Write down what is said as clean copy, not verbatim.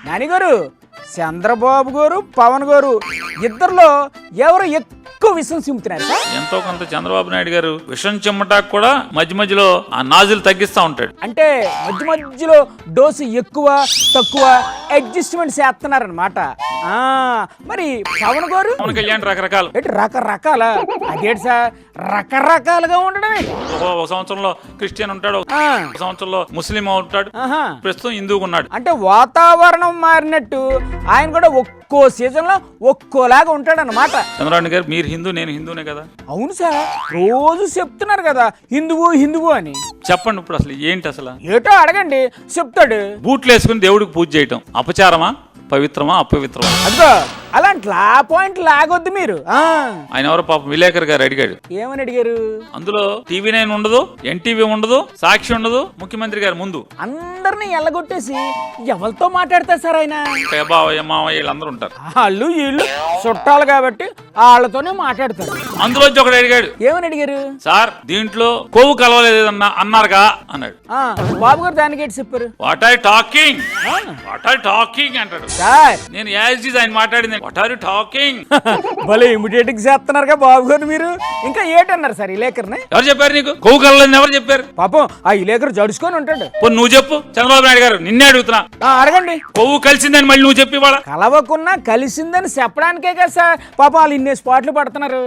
నాని గారు, చంద్రబాబు గారు పవన్ గారు ఇద్దరిలో ఎవరు ఎక్కువ విషయం చిమ్ముతున్నారు సార్? ఎంతో కొంత చంద్రబాబు నాయుడు గారు విషం చిమ్మటాకు కూడా మధ్య మధ్యలో ఆ నాజులు తగ్గిస్తా ఉంటాడు. అంటే మధ్య మధ్యలో డోసు ఎక్కువ తక్కువ అడ్జస్ట్మెంట్ చేస్తున్నారనమాట. మరి పవన్ గారు పవన్ కళ్యాణ్ రకరకాలు ఏంటి రకరకాల? అదేంటి సార్ రకరకాలుగా ఉండడమే? ఒక సంవత్సరంలో క్రిస్టియన్ ఉంటాడు, ఒక సంవత్సరంలో ముస్లిం ఉంటాడు, ప్రస్తుతం హిందూగా ఉన్నాడు. అంటే వాతావరణం మారినట్టు ఆయన కూడా ఒక్కో సీజన్ లో ఒక్కోలాగా ఉంటాడు అనమాట. చంద్రబాబు గారు మీరు హిందూ, నేను హిందూనే కదా. అవును సార్, రోజు చెప్తున్నారు కదా హిందువు హిందువు అని. చెప్పండి ఇప్పుడు అసలు ఏంటి అసలు? ఏటో అడగండి, చెప్తాడు. బూట్లు వేసుకుని దేవుడికి పూజ చేయటం అపచారమా, పవిత్రమా, అపవిత్రమా? అదిగో అలాంటి పాయింట్ లాగొద్దు మీరు. ఆయన ఎవరో పాపం విలేకర్ గారు అడిగాడు. ఏమని అడిగారు? అందులో TV9 ఉండదు, NTV ఉండదు, సాక్షి ఉండదు, ముఖ్యమంత్రి గారు ముందు అందరిని ఎల్లగొట్టేసి ఎవరితో మాట్లాడతారు సార్ ఆయన? బావయ్య మావయ్య వీళ్ళందరూ ఉంటారు. వాళ్ళు వీళ్ళు చుట్టాలు కాబట్టి వాళ్ళతోనే మాట్లాడతారు. అందులో ఒకడు అడిగాడు. ఏమని అడిగారు? సార్ దీంట్లో కొవ్వు కలవలేదన్నా అన్నారుగా అన్నాడు. బాబు గారు దానికి ఏంటి చెప్పారు? What are talking, what are talking అంటాడు. సార్ నేను యాజ్ ఇస్ ఆయన మాట్లాడింది వాట్ ఆర్ యు టాకింగ్. భలే ఇమిడియట్ గా చేస్తున్నారుగా బాబు గారు మీరు. ఇంకా ఏటన్నారు సార్ విలేకర్ని? ఎవరు చెప్పారు నీకు కొవ్వు కలవలేదని? ఎవరు చెప్పారు? పాపం ఆ విలేకరు జడుచుకొని ఉంటాడు. నువ్వు చెప్పు చంద్రబాబు నాయుడు గారు, నిన్నే అడుగుతున్నా. అడగండి. కొవ్వు కలిసిందని మళ్ళీ నువ్వు చెప్పి వాళ్ళ కలవకున్నా కలిసిందని చెప్పడానికే కదా సార్ పాపం వాళ్ళు ఇన్ని స్పాట్లు పడుతున్నారు.